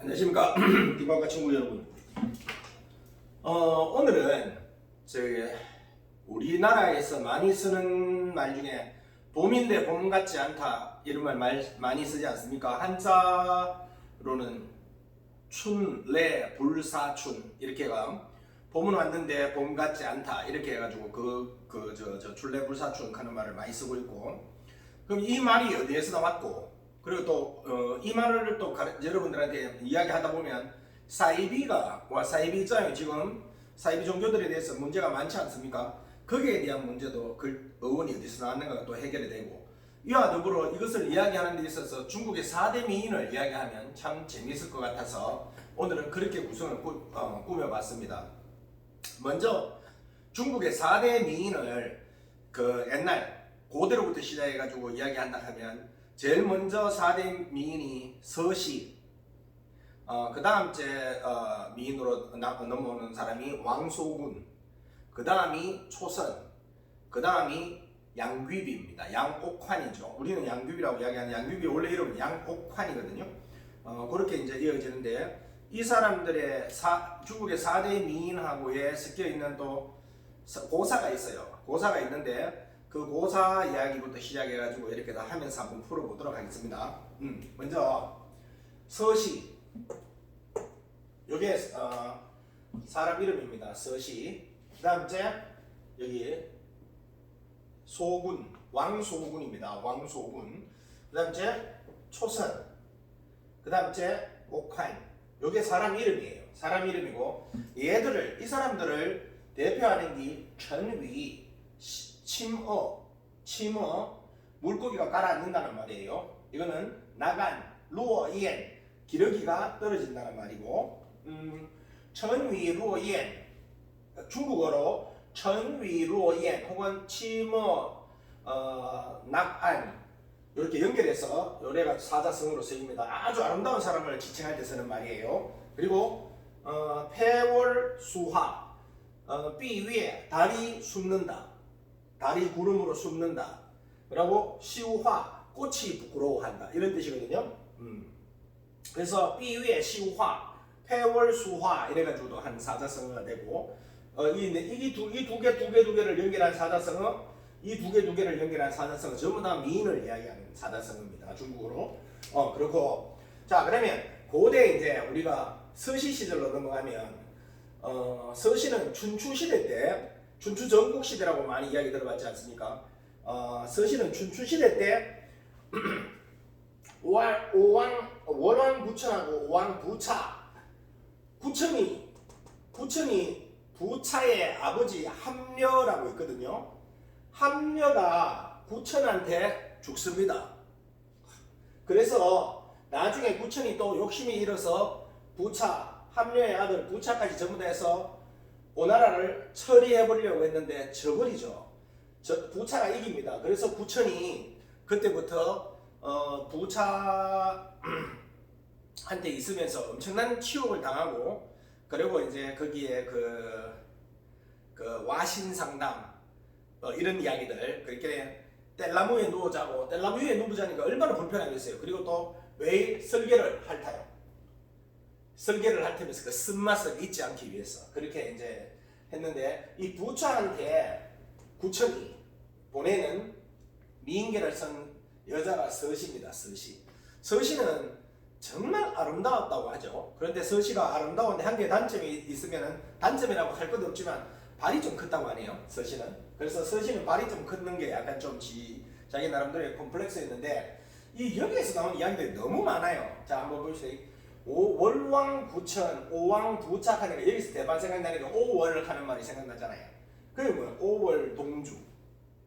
안녕하십니까 김학과 친구 여러분. 오늘은 저기 우리나라에서 많이 쓰는 말 중에 봄인데 봄 같지 않다 이런 말 많이 쓰지 않습니까? 한자로는 춘, 래, 불사춘 이렇게가 봄은 왔는데 봄 같지 않다 이렇게 해가지고 춘래불사춘 하는 말을 많이 쓰고 있고, 그럼 이 말이 어디에서 나왔고, 그리고 또 이 말을 또 여러분들한테 이야기하다 보면 사이비가 사이비잖아요. 지금 사이비 종교들에 대해서 문제가 많지 않습니까? 거기에 대한 문제도 그 어원이 어디서 나왔는가가 또 해결이 되고, 이와 더불어 이것을 이야기하는 데 있어서 중국의 4대 미인을 이야기하면 참 재미있을 것 같아서 오늘은 그렇게 구성을 꾸며봤습니다. 먼저 중국의 4대 미인을 옛날 고대로부터 시작해가지고 이야기한다 하면 제일 먼저 4대 미인이 서시, 그 다음째 미인으로 넘어오는 사람이 왕소군, 그 다음이 초선, 그 다음이 양귀비입니다. 양옥환이죠. 우리는 양귀비라고 이야기하는, 양귀비 원래 이름은 양옥환이거든요. 그렇게 이제 이어지는데, 이 사람들의 중국의 4대 미인하고에 섞여 있는 또 고사가 있어요. 고사가 있는데 그 고사 이야기부터 시작해가지고 이렇게 다 하면서 한번 풀어보도록 하겠습니다. 먼저 서시, 요게 사람 이름입니다. 서시. 그 다음째 여기 소군, 왕소군입니다. 왕소군. 그 다음째 초선, 그 다음째 옥환. 요게 사람 이름이에요. 사람 이름이고, 이 사람들을 대표하는 게 천위, 침어, 물고기가 가라앉는다는 말이에요. 이거는 나간, 루어옌, 기러기가 떨어진다는 말이고, 천위 루어옌, 중국어로 천위 루어옌 혹은 침어, 낙안 이렇게 연결해서 요래가 사자성어로 쓰입니다. 아주 아름다운 사람을 지칭할 때 쓰는 말이에요. 그리고 폐월수화, 삐위에 다리 숨는다, 다리 구름으로 숨는다. 그리고 시우화, 꽃이 부끄러워한다 이런 뜻이거든요. 그래서 삐위에 시우화, 폐월수화 이래가지고도 한 사자성어가 되고, 이 두 개를 연결한 사자성어, 이 두 개를 연결한 사자성어 전부 다 미인을 이야기하는 사자성어입니다. 중국어로. 그렇고, 자, 그러면 고대 이제 우리가 서시 시절로 넘어가면, 서시는 춘추 시대 때, 춘추 전국 시대라고 많이 이야기 들어봤지 않습니까? 서시는 춘추 시대 때 월왕 부천하고 오왕 부차, 부천이 부차의 아버지 함려라고 있거든요. 함려가 부천한테 죽습니다. 그래서 나중에 부천이 또 욕심이 일어서 함려의 아들 부차까지 전부 다 해서 오나라를 처리해보려고 했는데 져버리죠. 부차가 이깁니다. 그래서 부천이 그때부터 부차한테 있으면서 엄청난 치욕을 당하고, 그리고 이제 거기에 그 와신상담 이런 이야기들, 그렇게 뗄나무에 누워자고, 뗄나무 위에 누워자니까 얼마나 불편하겠어요. 그리고 또 매일 설계를 핥아요. 설계를 핥으면서 그 쓴맛을 잊지 않기 위해서 그렇게 이제 했는데, 이 부차한테 구천이 보내는 미인계를 쓴 여자가 서시입니다. 서시는 정말 아름다웠다고 하죠. 그런데 서시가 아름다운데 한 개의 단점이 있으면, 단점이라고 할 것도 없지만 발이 좀 컸다고 하네요. 서시는. 그래서 서시는 발이 좀 컸는 게 약간 좀 자기 나름대로의 콤플렉스였는데, 이 여기에서 나온 이야기들이 너무 많아요. 자, 한번 보시죠. 월왕부천, 오왕부착 하니까 여기서 대박 생각나니까 오월 하는 말이 생각나잖아요. 그게 뭐예요? 오월동주.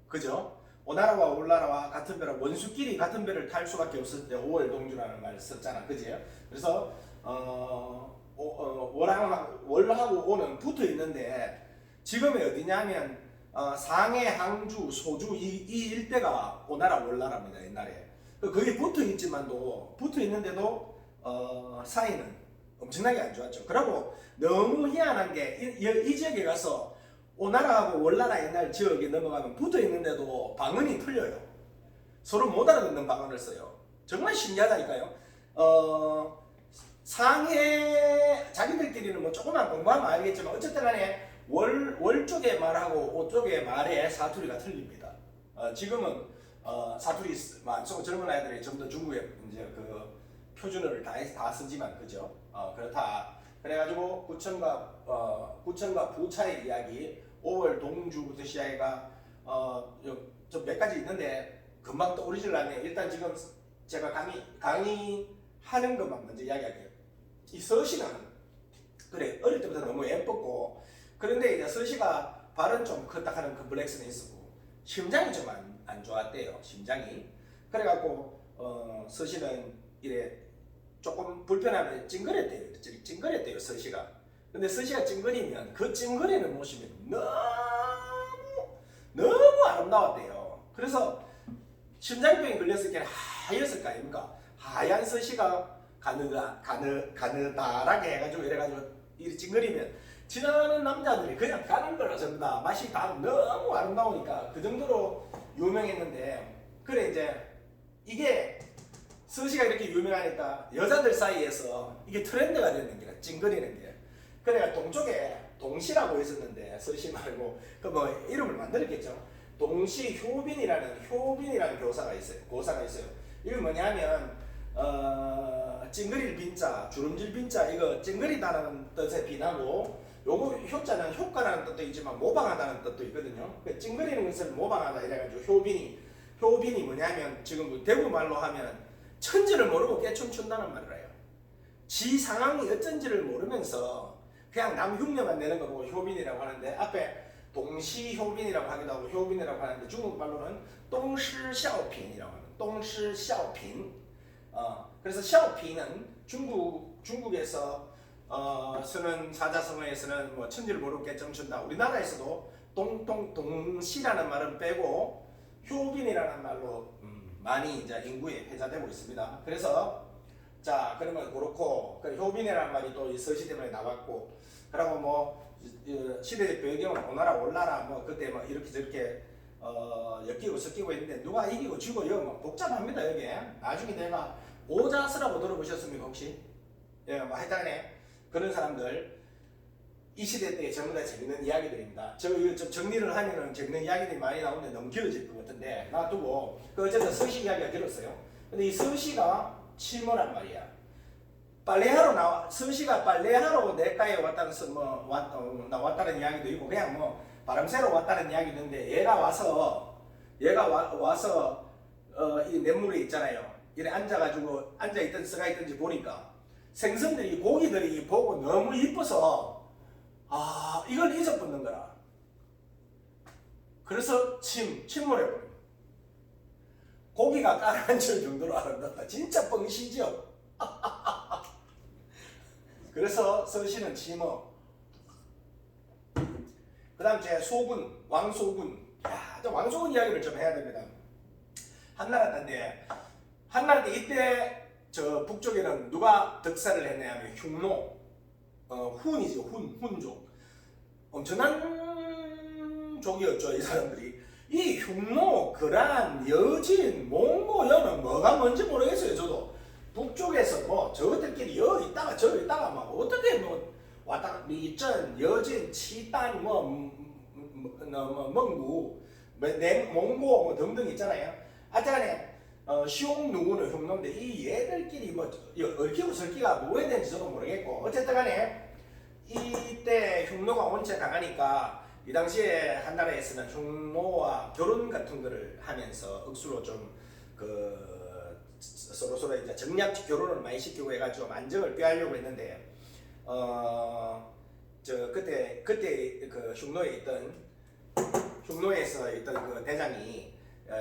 그죠? 오나라와 올나라와 같은 배라, 원수끼리 같은 배를 탈 수밖에 없을 때 오월동주라는 말을 썼잖아. 그지? 그래서 월하고 오는 붙어 있는데, 지금이 어디냐면 상해, 항주, 소주 이 일대가 오나라 올나라입니다. 옛날에. 거기 붙어 있는데도 사이는 엄청나게 안 좋았죠. 그리고 너무 희한한 게 이 지역에 가서 오나라하고 월나라 옛날 지역에 넘어가면 붙어 있는데도 방언이 틀려요. 서로 못 알아듣는 방언을 써요. 정말 신기하다니까요. 상해 자기들끼리는 뭐 조금만 공부하면 알겠지만 어쨌든 간에 월 쪽의 말하고 오 쪽의 말의 사투리가 틀립니다. 지금은 사투리 안 쓰고 젊은 아이들이 좀 더 중국의 이제 그 표준어를 다 쓰지만 그죠? 그렇다. 그래가지고 구천과 부차의 이야기, 5월 동주부터 시작해가 좀 몇 가지 있는데 금방 떠오르질 않네요. 일단 지금 제가 강의하는 것만 먼저 이야기할게요. 이 서시는 그래 어릴 때부터 너무 예뻤고 그런데 이제 서시가 발은 좀 컸다 하는 컴플렉스는 있었고 심장이 좀 안 좋았대요. 심장이. 그래갖고 서시는 이래 조금 불편하면 찡그렸대요. 서시가. 근데 서시가 찡그리면 그 찡그리는 모습이 너무 아름다웠대요. 그래서 심장병이 걸렸을 때는 하였을 거 아닙니까? 하얀 서시가 가느다랗게 해가지고 이래가지고 이렇게 찡그리면 지나가는 남자들이 그냥 가는 거라 전부 다 맛이 다 너무 아름다우니까 그 정도로 유명했는데 그래 이제 이게 서시가 이렇게 유명하니까 여자들 사이에서 이게 트렌드가 되는 게 찡그리는 게 그래가 동쪽에 동시라고 있었는데 서시 말고 그 뭐 이름을 만들었겠죠. 동시 효빈이라는 교사가 있어요. 이게 뭐냐면 찡그릴 빈자, 주름질 빈자 이거 찡그리다라는 뜻에 비나고 요거 효자는 효과라는 뜻도 있지만 모방하다는 뜻도 있거든요. 찡그리는 것을 모방하다 이래가지고 효빈이 뭐냐면 지금 대구 말로 하면 천지를 모르고 깨춤춘다는 말을 해요. 지 상황이 어쩐지를 모르면서 그냥 남 흉내만 내는 거 보고 효빈이라고 하는데 앞에 동시효빈이라고 하기도 하고 효빈이라고 하는데 중국 말로는 동시샤오핀이라고 하는 동시샤오핀. 그래서 샤오핀은 중국에서 쓰는 사자성어에서는 뭐 천지를 모르고 깨점춘다. 우리나라에서도 동시라는 말은 빼고 효빈이라는 말로 많이 이제 인구에 회자되고 있습니다. 그래서 자 그러면 그렇고 효빈이라는 말이 또 이 서시 때문에 나왔고 그리고 뭐 시대적 배경은 오나라 올나라 뭐 그때 뭐 이렇게 저렇게 엮이고 섞이고 있는데 누가 이기고 지고 여기 뭐 복잡합니다. 여기 나중에 내가 오자스라고 들어보셨습니까 혹시? 예, 뭐 하여튼간에 그런 사람들 이 시대 때 전부 다 재밌는 이야기들입니다. 저 정리를 하면은 재밌는 이야기들이 많이 나오는데 너무 길어질 것 같은데 놔두고 어쨌든 서시 이야기가 길었어요. 근데 이 서시가 칠모란 말이야. 서시가 빨래하러 내과에 왔다는 왔다는 이야기도 있고 그냥 뭐 바람 쐬러 왔다는 이야기도 있는데 얘가 와서 이 냇물에 있잖아요. 이래 앉아있든 쓰가 있든지 보니까 생선들이 고기들이 보고 너무 이뻐서 이걸 잊어붙는 거라. 그래서 침몰해버려. 고기가 깔아앉을 정도로 아름답다. 진짜 뻥시죠? 그래서 서시는 침어. 그 다음 제 왕소군. 왕소군 이야기를 좀 해야 됩니다. 한나라 때 이때 저 북쪽에는 누가 득사를 했냐면 흉노. 훈이죠. 훈족. 엄청난 족이었죠. 이 사람들이. 이 흉노, 거란, 여진, 몽고, 여는 뭐가 뭔지 모르겠어요. 저도. 북쪽에서 뭐 저들끼리 여기 있다가 저기 있다가 막 어떻게 뭐 왔다 미전, 여진, 치단, 멍구, 몽고 뭐 등등 있잖아요. 하여튼간에 시옹누구는 흉노인데 이 얘들끼리 뭐 얽히고 설기가 뭐에 되는지 저도 모르겠고 어쨌든간에 이때 흉노가 원체 강하니까 이 당시에 한나라에서는 흉노와 결혼 같은 거를 하면서 억수로 좀 서로 이제 정략 결혼을 많이 시키고 해가지고 만정을 빼하려고 했는데 그때 그 흉노에서 있던 그 대장이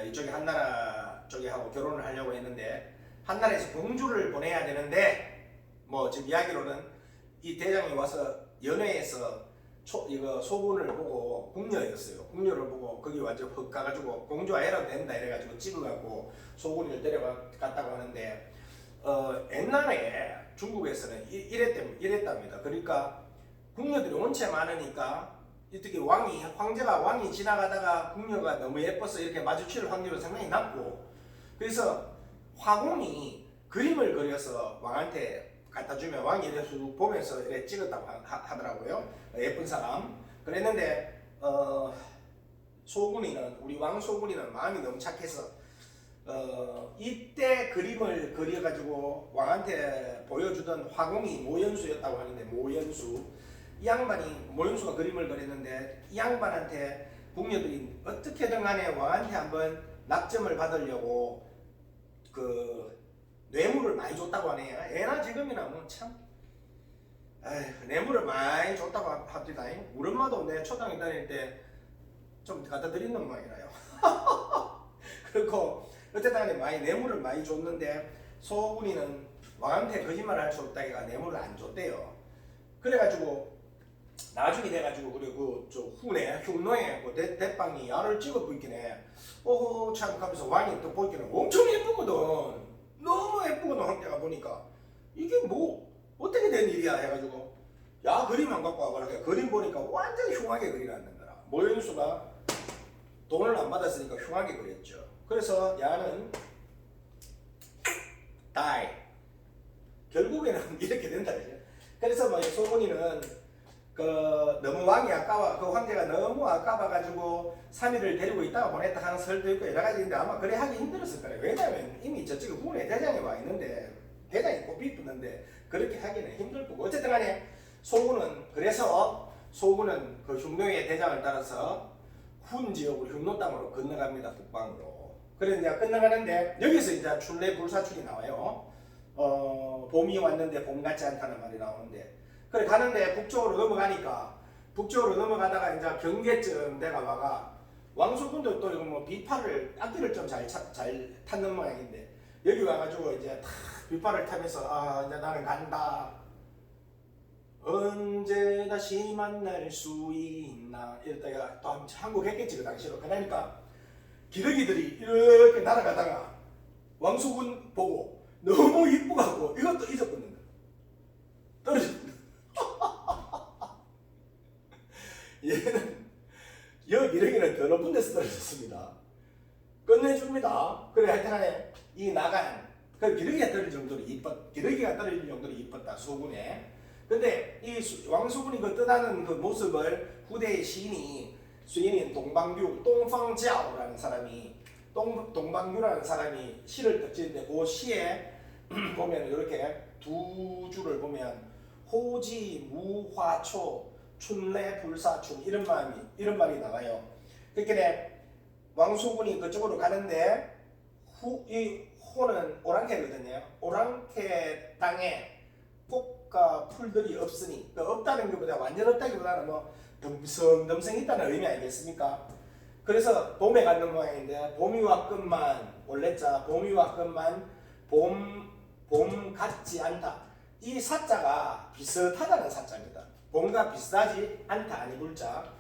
이쪽에 한나라 쪽에 하고 결혼을 하려고 했는데 한나라에서 공주를 보내야 되는데 뭐 지금 이야기로는 이 대장이 와서 연회에서 이거 소군을 보고 궁녀였어요. 궁녀를 보고 거기 완전 흑 가가지고 공주 아이라도 된다 이래가지고 찍어갖고 소군을 데려갔다고 하는데 옛날에 중국에서는 이랬답니다. 그러니까 궁녀들이 원체 많으니까 어떻게 황제가 왕이 지나가다가 궁녀가 너무 예뻐서 이렇게 마주칠 확률은 상당히 낮고 그래서 화공이 그림을 그려서 왕한테 갖다 주면 왕이 이렇게 쑥 보면서 이렇게 찍었다고 하더라고요. 예쁜 사람. 그랬는데 소군이는 우리 왕 소군이는 마음이 너무 착해서 이때 그림을 그려가지고 왕한테 보여주던 화공이 모연수였다고 하는데 모연수 이 양반이 모연수가 그림을 그렸는데 이 양반한테 궁녀들이 어떻게든 간에 왕한테 한번 낙점을 받으려고 그 뇌물을 많이 줬다고 하네요. 애나 지금이나 뭐 참 뇌물을 많이 줬다고 합니다. 우리 엄마도 내 초등학교 다닐 때 좀 갖다 드린 놈이라요. 그리고 어쨌든 간에 많이 뇌물을 많이 줬는데 소군이는 왕한테 거짓말을 할 수 없다기가 뇌물을 안 줬대요. 그래가지고 나중에 돼가지고 그리고 저 후내 흉노에 그 대빵이 야를 찍어 보이기네. 참 하면서 왕이 또 보이기는 엄청 예쁘거든. 너무 예쁘거든. 황제가 보니까 이게 뭐 어떻게 된 일이야 해가지고 야 그림 안 갖고 와봐라. 그림 보니까 완전 흉하게 그리놨는 거라. 모연수가 돈을 안 받았으니까 흉하게 그렸죠. 그래서 야는 die. 결국에는 이렇게 된다 그죠. 그래서 뭐 소문이는 너무 왕이 아까워, 그 황제가 너무 아까워가지고 3일을 데리고 있다가 보냈다 하는 설도 있고 여러 가지 있는데 아마 그래 하기 힘들었을 거예요. 왜냐면 이미 저쪽에 후에 대장이 와 있는데 대장이 꽃빛 붙는데 그렇게 하기는 힘들 거고 어쨌든 간에 소군은 그래서 소군은 그 흉노의 대장을 따라서 훈 지역으로 흉노 땅으로 건너갑니다. 북방으로. 그래서 이제 건너가는데 여기서 이제 춘례 불사출이 나와요. 봄이 왔는데 봄 같지 않다는 말이 나오는데 그래 가는데 북쪽으로 넘어가니까 북쪽으로 넘어가다가 이제 경계쯤 내가 와가 왕소군도 또 이거 뭐 비파를 악기를 좀 잘 탔는 모양인데 여기 와가지고 이제 탁 비파를 타면서 이제 나는 간다. 언제 다시 만날 수 있나 이랬다가 또 한국 했겠지 그 당시로. 그러니까 기러기들이 이렇게 날아가다가 왕소군 보고 너무 이쁘고 이것도 잊어버린다. 떨어졌다. 얘는 기러기는 더 높은 데서 떨어졌습니다. 끝내줍니다. 그래 하여튼간에 이 나간 그 기러기가 떨어질 정도로 이뻤다 소군에. 근데 이 왕소군이 그 떠나는 그 모습을 후대의 시인인 동방규 똥팡자오라는 사람이 동방규라는 사람이 시를 덧지는데 그 시에 보면 이렇게 두 줄을 보면 호지 무화초 춘례 불사춘 이런 말이 나와요. 그러니까 왕소군이 그쪽으로 가는데 이 호는 오랑캐거든요. 오랑캐 땅에 꽃과 풀들이 없으니 없다는 것보다 완전 없다기보다는 뭐 덤성덤성 있다는 의미 아니겠습니까? 그래서 봄에 가는 모양인데 봄이 왔건만 원래자 봄이 왔건만 봄 같지 않다. 이 사자가 비슷하다는 사자입니다. 봄과 비슷하지 않다 아니 불자.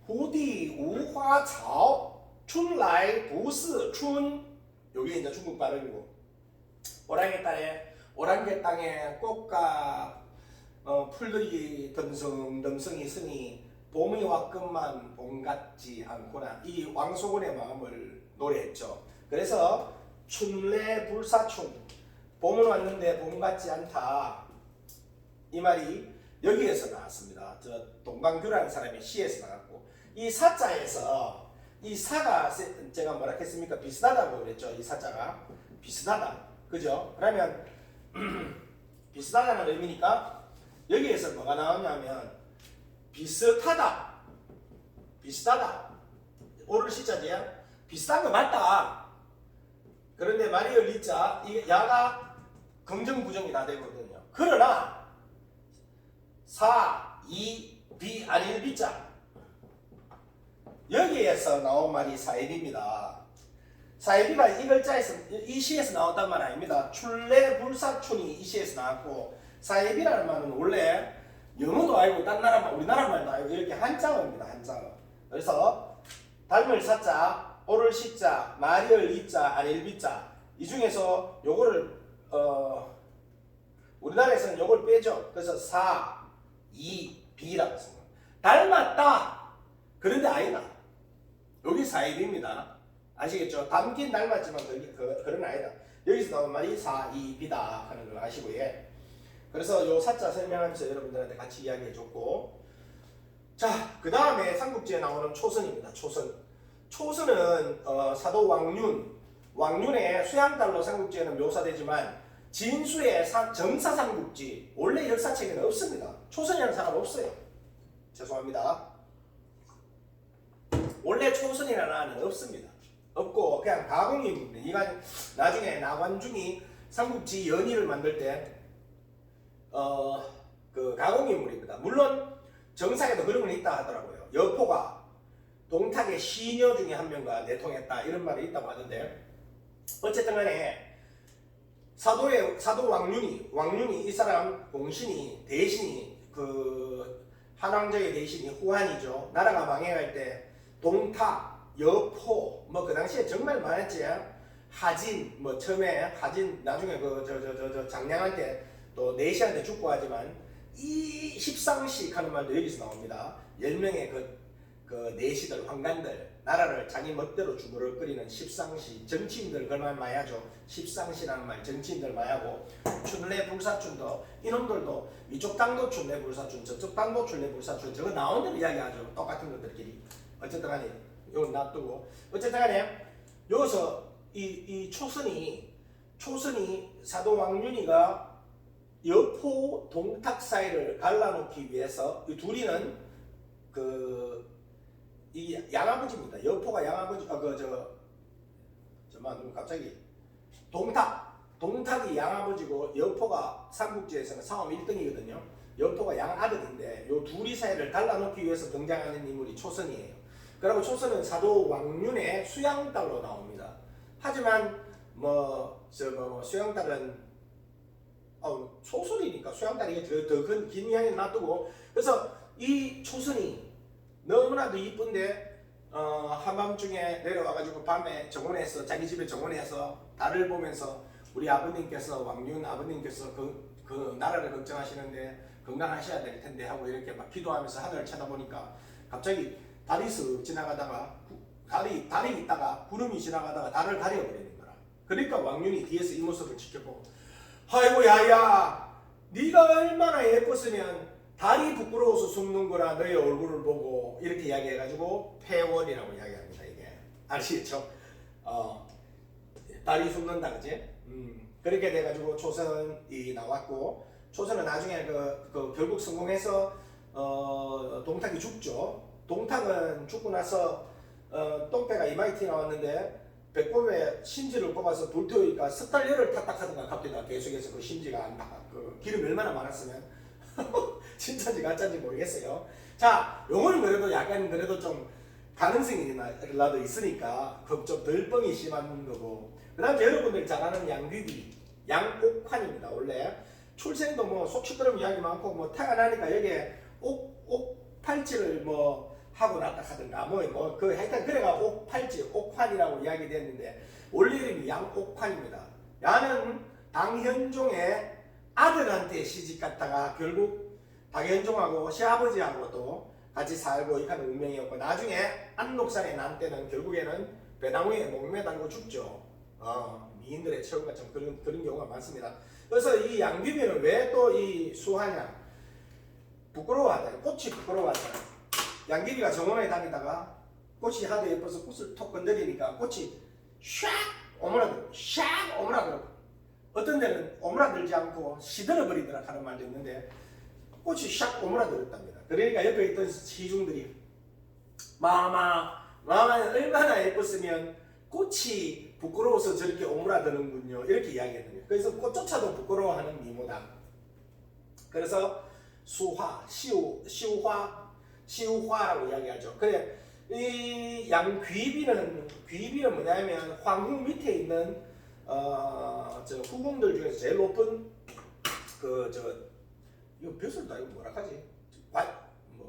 후디 우화차오 춘라이 부스 춘 요게 이제 중국 발음이고 오랑캐 땅에 꽃과 풀들이 덤성덤성 있으니 봄이 왔건만 봄 같지 않구나. 이 왕소군의 마음을 노래했죠. 그래서 춘례 불사춘 봄은 왔는데 봄 같지 않다. 이 말이 여기에서 나왔습니다. 저 동방규라는 사람의 시에서 나왔고 이 사자에서 이 사가 제가 뭐라 했습니까? 비슷하다고 그랬죠. 이 사자가 비슷하다. 그죠? 그러면 비슷하다는 의미니까 여기에서 뭐가 나오냐면 비슷하다. 오를 시자지야. 비슷한 거 맞다. 그런데 마리얼 리자 이게 야가 긍정 부정이 다 되거든요. 그러나 사, 이, 비 아닐 비자 여기에서 나온 말이 사입입니다. 사입이가 이 글자에서 이 시에서 나왔단 말 아닙니다. 춘례 불사춘이 이 시에서 나왔고 사입이라는 말은 원래 영어도 알고 딴 나라 말 우리나라 말도 알고 이렇게 한자어입니다. 한자어. 그래서 닮을 사자, 오를 시자, 마리얼 리자, 아닐 비자 이 중에서 요거를 우리나라에서는 요걸 빼죠. 그래서 사, 이, 비라고 했습니다. 닮았다. 그런데 아니다. 여기 사입입니다. 아시겠죠? 닮긴 닮았지만 그런 아니다. 여기서 나온 말이 사, 이, 비다 하는 걸 아시고요. 그래서 요 사자 설명하면서 여러분들한테 같이 이야기해줬고, 자, 그 다음에 삼국지에 나오는 초선입니다. 초선은 사도 왕륜의 수양달로 삼국지에는 묘사되지만 진수의 정사삼국지 원래 역사책에는 없습니다. 초선이라는 사람 없어요. 죄송합니다. 원래 초선이라는 안은 없습니다. 없고 그냥 가공입니다. 이가 나중에 나관중이 삼국지 연의를 만들 때 그 가공인물입니다. 물론 정사에도 그런 건 있다 하더라고요. 여포가 동탁의 시녀 중에 한 명과 내통했다 이런 말이 있다고 하던데, 어쨌든 간에 사도 왕륜이 이 사람 공신이 대신이 그 한왕적의 대신이 후한이죠. 나라가 망해갈 때 동탁, 여포 뭐 그 당시에 정말 많았지. 하진 뭐 처음에 하진 나중에 그 장량한테 또 내시한테 죽고 하지만 이 십상식 하는 말도 여기서 나옵니다. 10명의 그 내시들 황관들 나라를 자기 멋대로 주무르끓이는 십상시 정치인들 그말 많이 하죠. 십상시라는 말 정치인들 많이 하고, 춘례불사춘도 이놈들도 이쪽 당도 춘례불사춘 저쪽 당도 춘례불사춘 저거 나온 대로 이야기하죠. 똑같은 것들끼리. 어쨌든 간에 이건 놔두고, 어쨌든 간에 여기서 이 초선이 사도 왕륜이가 여포 동탁 사이를 갈라놓기 위해서 이 둘이는 이 양아버지입니다. 여포가 양아버지 갑자기 동탁이 양아버지고 여포가 삼국지에서는 상업 1등이거든요. 여포가 양아들인데 요 둘이 사이를 갈라놓기 위해서 등장하는 인물이 초선이에요. 그리고 초선은 사도 왕륜의 수양딸로 나옵니다. 하지만 수양딸은 초선이니까 수양딸이 더 긴 이야기는 놔두고, 그래서 이 초선이 너무나도 이쁜데 한밤중에 내려와가지고 밤에 정원에서 자기 집에 정원에서 달을 보면서 우리 아버님께서 왕륜 아버님께서 그 나라를 걱정하시는데 건강하셔야 될 텐데 하고 이렇게 막 기도하면서 하늘을 쳐다보니까 갑자기 달이 쓱 지나가다가 달이 있다가 구름이 지나가다가 달을 가려버리는 거라. 그러니까 왕륜이 뒤에서 이 모습을 지켜보고, 아이고 야야 네가 얼마나 예뻤으면 달이 부끄러워서 숨는 거라 너의 얼굴을 보고, 이렇게 이야기해가지고 폐월이라고 이야기합니다. 이게 아시겠죠? 달이 숨는다 그지? 그렇게 돼가지고 초선이 나왔고, 초선은 나중에 결국 성공해서 동탁이 죽죠. 동탁은 죽고 나서 똥배가 이마이티 나왔는데 배꼽에 심지를 뽑아서 불태우니까 석 달 열을 탁탁 하던가 갑자기 계속해서 그 심지가 안 나가. 기름이 얼마나 많았으면 진짜인지 가짜인지 모르겠어요. 자, 요거는 그래도 약간 그래도 좀 가능성이라도 있으니까 좀 덜 뻥이 심한 거고, 그 다음에 여러분들 잘 아는 양귀비, 양옥환입니다. 원래 출생도 뭐 속시끄러움 이야기 많고 뭐 태어나니까 여기에 옥팔찌를 뭐 하고 났다 하든가 하여튼 그래가 옥팔찌, 옥환이라고 이야기됐는데 원래 이름이 양옥환입니다. 야는 당현종의 아들한테 시집갔다가 결국 당현종하고 시아버지하고 또 같이 살고 이렇게 하는 운명이었고, 나중에 안록산에 난 때는 결국에는 배나무에 목매달고 죽죠. 미인들의 체험과 좀 그런 경우가 많습니다. 그래서 이 양귀비는 왜 또 이 수하냐? 부끄러워하잖아요. 꽃이 부끄러워하잖아요. 양귀비가 정원에 다니다가 꽃이 하도 예뻐서 꽃을 톡 건드리니까 꽃이 샥 오므라들고 샥 오므라들고, 어떤 데는 오므라들지 않고 시들어 버리더라 하는 말도 있는데 꽃이 샥 오므라들었답니다. 그러니까 옆에 있던 시중들이 마마는 얼마나 예뻤으면 꽃이 부끄러워서 저렇게 오므라드는군요 이렇게 이야기했거든요. 그래서 꽃조차도 부끄러워하는 미모다. 그래서 수화, 시우화라고 이야기하죠. 그래, 이 귀비는 뭐냐면 황후 밑에 있는 저 후궁들 중에서 제일 높은 이거 벼슬도 아니고 뭐라 하지?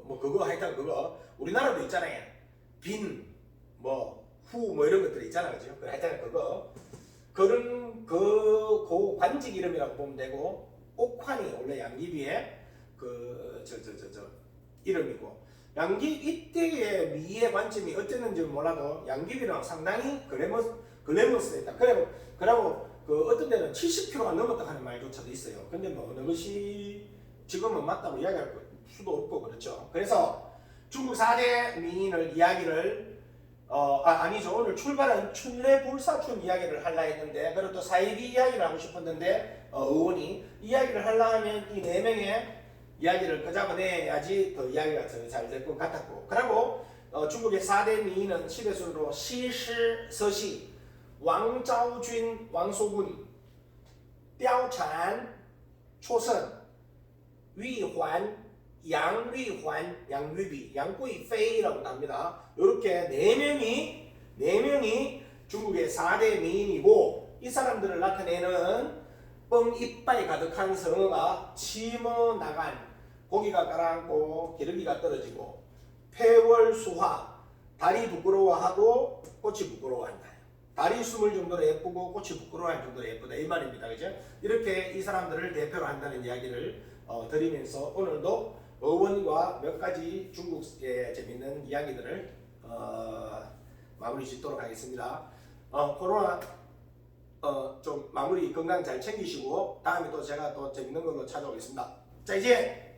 그거 하여튼 그거 우리나라도 있잖아요. 후 이런 것들이 있잖아, 그죠? 하여튼 그런 그 관직 이름이라고 보면 되고, 옥환이 원래 양귀비의 이름이고, 이때의 미의 관점이 어땠는지 몰라도 양귀비는 상당히 글래머스했다. 그리고 그 어떤 데는 70km가 넘었다 하는 말조차도 있어요. 근데 뭐 어느 것이 지금은 맞다고 이야기할 수도 없고 그렇죠. 그래서 중국 4대 미인을 이야기를 아니죠. 오늘 출발은 춘례불사춘 이야기를 하려 했는데 그리고 또 사이비 이야기를 하고 싶었는데 의원이 이야기를 하려 하면 이 4명의 이야기를 끄잡아내야지 더 이야기가 더 잘 될 것 같았고 그리고 중국의 4대 미인은 시대 순으로 시시, 서시, 왕자오준, 왕소군, 刁찬, 초선, 위환, 양위환, 양위비, 양구이페이라고 합니다. 이렇게 4명이 중국의 4대 미인이고 이 사람들을 나타내는 뻥 이빨 가득한 성어가 치모 나간 고기가 가라앉고 기러기가 떨어지고 폐월수화 달이 부끄러워하고 꽃이 부끄러워한다. 달이 숨을 정도로 예쁘고 꽃이 부끄러워할 정도로 예쁘다 이 말입니다. 그죠? 이렇게 이 사람들을 대표로 한다는 이야기를 드리면서 오늘도 어원과 몇 가지 중국의 재밌는 이야기들을 마무리 짓도록 하겠습니다. 코로나 좀 마무리 건강 잘 챙기시고 다음에 또 제가 또 재밌는 걸로 찾아오겠습니다. 자 이제